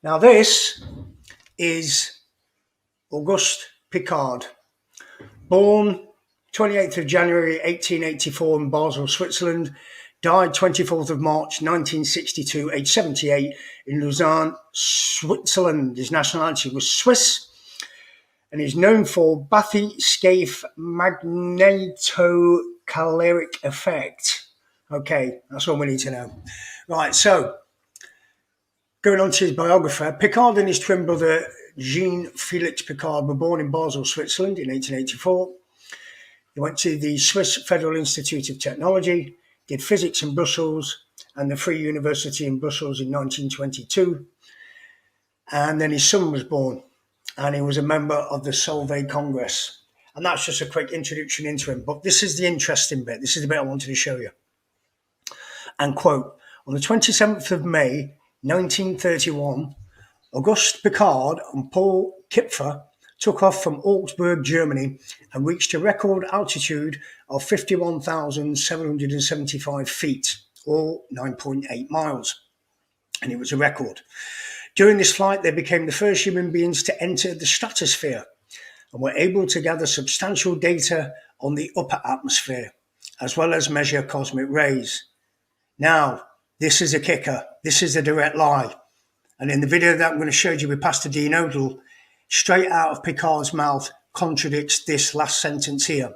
Now this is Auguste Piccard, born 28th of January 1884 in Basel, Switzerland, died 24th of March 1962, aged 78, in Lausanne, Switzerland. His nationality was Swiss, and he's known for bathysphere magnetocaloric effect. Okay, that's all we need to know. Right, so going on to his biographer, Piccard and his twin brother Jean-Felix Piccard were born in Basel, Switzerland in 1884. He went to the Swiss Federal Institute of Technology, did physics in Brussels and the Free University in Brussels in 1922. And then his son was born, and he was a member of the Solvay Congress. And that's just a quick introduction into him. But this is the interesting bit. This is the bit I wanted to show you. And quote, on the 27th of May, 1931, Auguste Piccard and Paul Kipfer took off from Augsburg, Germany, and reached a record altitude of 51,775 feet, or 9.8 miles. And it was a record. During this flight, they became the first human beings to enter the stratosphere and were able to gather substantial data on the upper atmosphere, as well as measure cosmic rays. Now, this is a kicker. This is a direct lie. And in the video that I'm going to show you with Pastor Dean Odell, straight out of Piccard's mouth contradicts this last sentence here.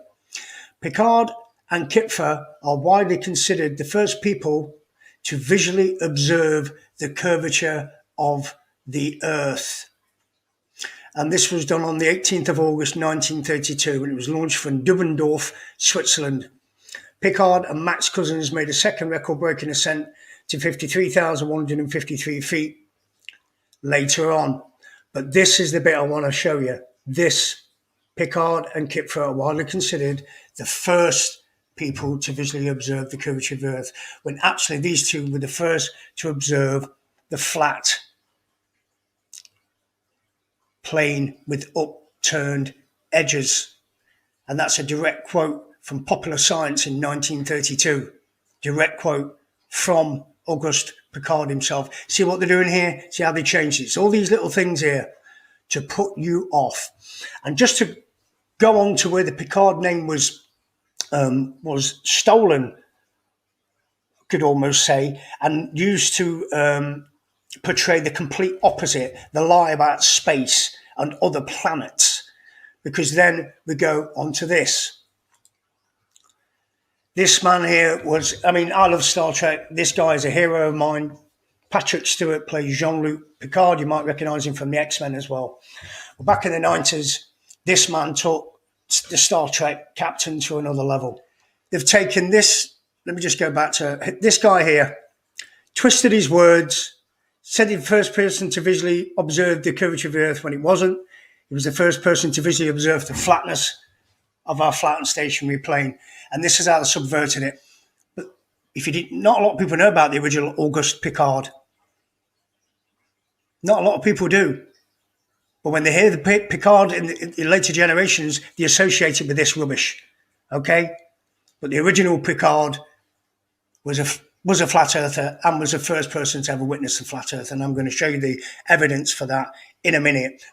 Piccard and Kipfer are widely considered the first people to visually observe the curvature of the Earth. And this was done on the 18th of August 1932, and it was launched from Dubendorf, Switzerland. Piccard and Max Cousins made a second record-breaking ascent to 53,153 feet later on. But this is the bit I want to show you. This, Piccard and Kipfer are widely considered the first people to visually observe the curvature of the Earth, when actually these two were the first to observe the flat plane with upturned edges. And that's a direct quote from Popular Science in 1932. Direct quote from Auguste Piccard himself. See what they're doing here? See how they changed it? It's all these little things here to put you off. And just to go on to where the Piccard name was stolen, could almost say, and used to portray the complete opposite, the lie about space and other planets. Because then we go on to this. This man here was, I love Star Trek. This guy is a hero of mine. Patrick Stewart plays Jean-Luc Picard. You might recognise him from the X-Men as well. Well, back in the 90s, this man took the Star Trek captain to another level. They've taken this, let me just go back to this guy here, twisted his words, said he was the first person to visually observe the curvature of the Earth when it wasn't. He was the first person to visually observe the flatness of our flat and stationary plane. And this is how they subverted it. But if you did, not a lot of people know about the original Auguste Piccard. Not a lot of people do. But when they hear the Piccard in the later generations, they associate it with this rubbish. Okay? But the original Piccard was a flat earther and was the first person to ever witness the flat earth. And I'm going to show you the evidence for that in a minute.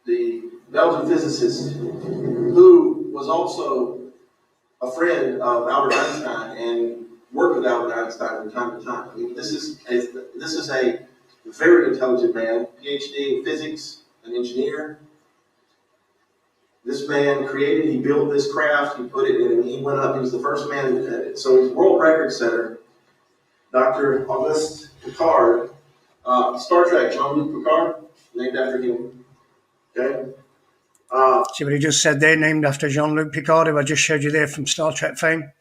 The Belgian physicist who was also a friend of Albert Einstein and worked with Albert Einstein from time to time. I mean, this is a very intelligent man, PhD in physics, an engineer. This man he built this craft, he put it in, and he went up, he was the first man, so he's world record setter, Dr. Auguste Piccard, Star Trek, Jean-Luc Picard, named after him. Okay. See what he just said there, named after Jean-Luc Picard, who I just showed you there from Star Trek fame.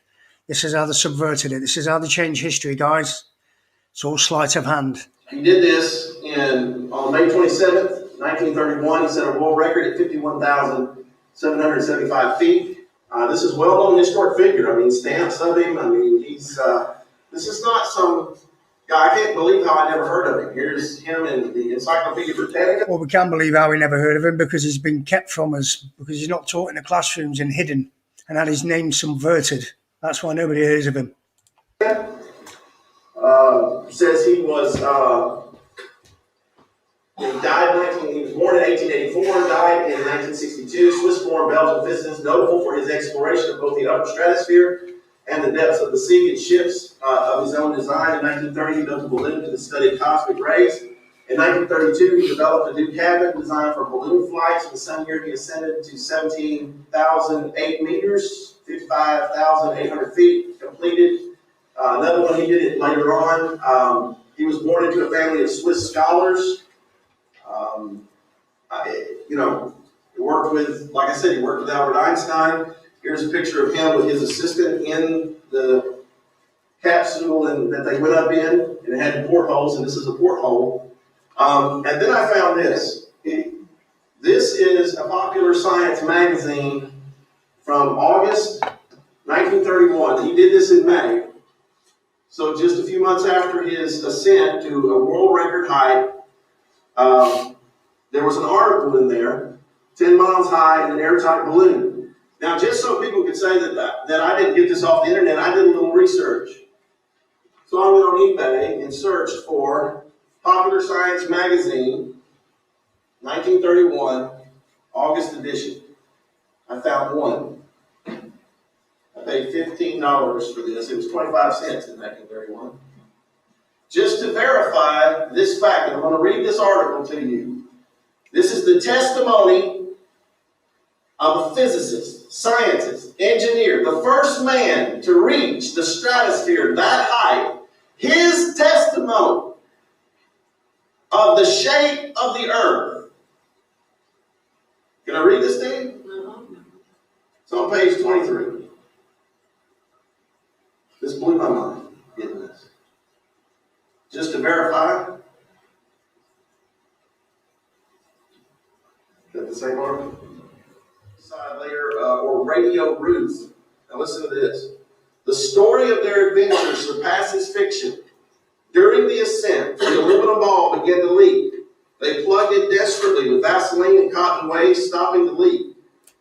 This is how they subverted it. This is how they changed history, guys. It's all sleight of hand. He did this on May 27th, 1931. He set a world record at 51,775 feet. This is well-known historic figure. I mean, stamps of him. I mean, this is not some guy. I can't believe how I never heard of him. Here's him in the Encyclopedia Britannica. Well, we can't believe how we never heard of him because he's been kept from us, because he's not taught in the classrooms and hidden and had his name subverted. That's why nobody hears of him. Says he was He was born in 1884, died in 1962. Swiss-born Belgian physicist, notable for his exploration of both the upper stratosphere and the depths of the sea in ships of his own design. In 1930, he built a balloon to study cosmic rays. In 1932, he developed a new cabin designed for balloon flights. In the same year, he ascended to 17,008 meters, 55,800 feet, completed. Another one he did it later on. He was born into a family of Swiss scholars. He worked with, like I said, he worked with Albert Einstein. Here's a picture of him with his assistant in the capsule that they went up in, and it had portholes, and this is a porthole. And then I found this. This is a Popular Science magazine from August 1931. He did this in May. So just a few months after his ascent to a world record height, there was an article in there, 10 miles high in an airtight balloon. Now, just so people could say that I didn't get this off the internet, I did a little research. So I went on eBay and searched for Popular Science magazine, 1931, August edition. I found one. I paid $15 for this. It was 25 cents in 1931. Just to verify this fact, and I'm going to read this article to you. This is the testimony of a physicist, scientist, engineer, the first man to reach the stratosphere that height. His testimony of the shape of the earth. Can I read this to you? It's on page 23. This blew my mind, getting this. Just to verify. Is that the same article? Side layer or radio roof. Now listen to this. The story of their adventure surpasses fiction. During the ascent, the aluminum ball began to leak. They plugged it desperately with Vaseline and cotton waste, stopping the leak.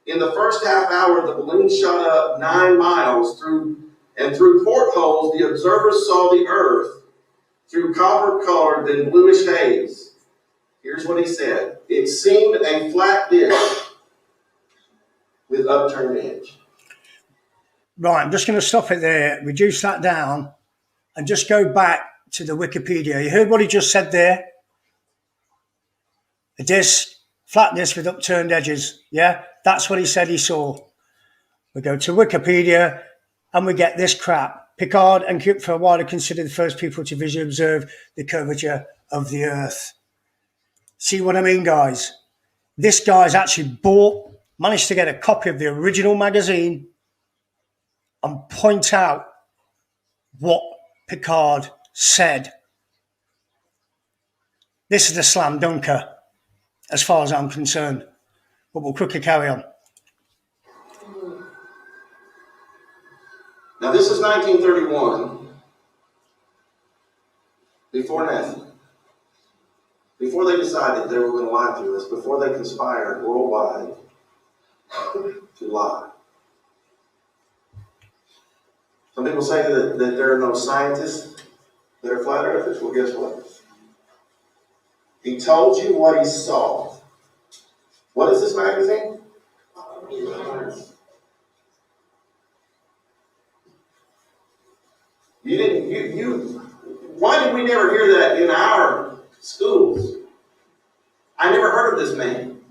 In the first half hour, the balloon shot up 9 miles through portholes. The observers saw the earth through copper-colored then bluish haze. Here's what he said. It seemed a flat disc with upturned edge. Right, I'm just going to stop it there, reduce that down, and just go back to the Wikipedia. You heard what he just said there? A disc, flat disc with upturned edges. Yeah, that's what he said he saw. We go to Wikipedia and we get this crap. Piccard and Cooke for a while are considered the first people to visually observe the curvature of the Earth. See what I mean, guys? This guy's actually managed to get a copy of the original magazine and point out what Piccard said. This is a slam dunker, as far as I'm concerned. But we'll quickly carry on. Now this is 1931, before NASA. Before they decided they were going to lie to us, before they conspired worldwide to lie. Some people say that there are no scientists that are flat earthers. Well, guess what? He told you what he saw. What is this magazine? Why did we never hear that in our schools? I never heard of this man.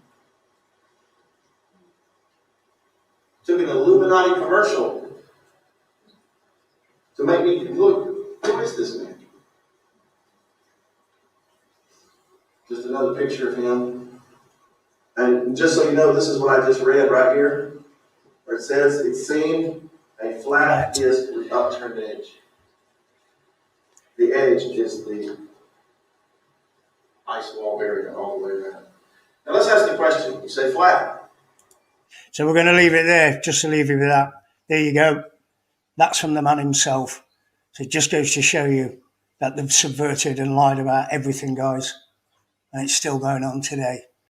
Took an Illuminati commercial to make me look, who is this man? Just another picture of him. And just so you know, this is what I just read right here, where it says, it seemed a flat disc with upturned edge. The edge is the ice wall barrier all the way around. Now let's ask the question. You say flat. So we're going to leave it there, just to leave you with that. There you go. That's from the man himself. So it just goes to show you that they've subverted and lied about everything, guys. And it's still going on today.